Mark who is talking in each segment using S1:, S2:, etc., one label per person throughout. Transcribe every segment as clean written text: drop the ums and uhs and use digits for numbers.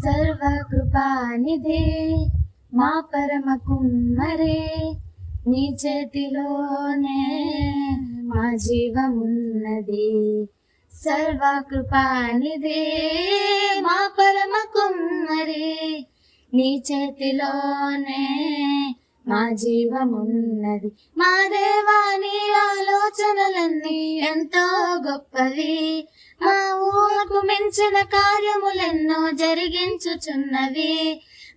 S1: సర్వకృపానిధి మా పరమ కుమ్మరే, నీ చేతిలోనే మా జీవమున్నది. సర్వకృపానిధి మా పరమ కుమ్మరే, నీ చేతిలోనే మా జీవమున్నది. మా దేవాని ఆలోచనలన్నీ ఎంతో గొప్పవి, మా ఊహకు మించిన కార్యములెన్నో జరిగించుచున్నవి.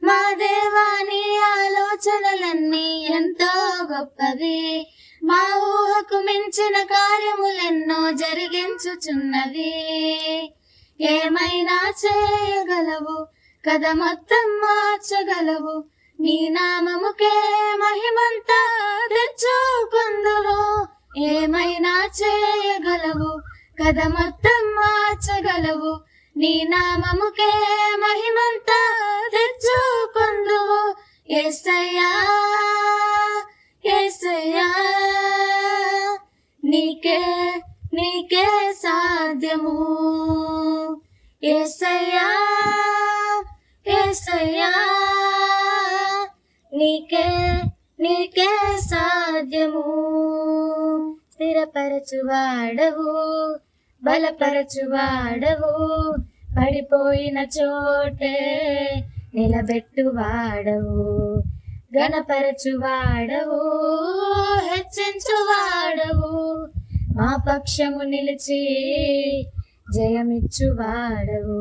S1: మా దేవాని ఆలోచనలన్నీ ఎంతో గొప్పవి, మా ఊహకు మించిన కార్యములెన్నో జరిగించుచున్నవి. ఏమైనా చేయగలవు కథ మొత్తం మార్చగలవు, నీ నామముకే మహిమంతా తెచ్చుకొందువు. ఏమైనా చేయగలవు కథ మొత్తం మార్చగలవు, నీ నామముకే మహిమంతా తెచ్చుకొందువు. యేసయ్యా యేసయ్యా, నీకే నీకే సాధ్యము. యేసయ్యా యేసయ్యా, నీకే నీకే సాధ్యము. స్థిరపరచువాడవు, బలపరచువాడవు, పడిపోయిన చోటే నిలబెట్టువాడవు. ఘనపరచువాడవు, హెచ్చించువాడవు, మా పక్షము నిలిచి జయమిచ్చువాడవు.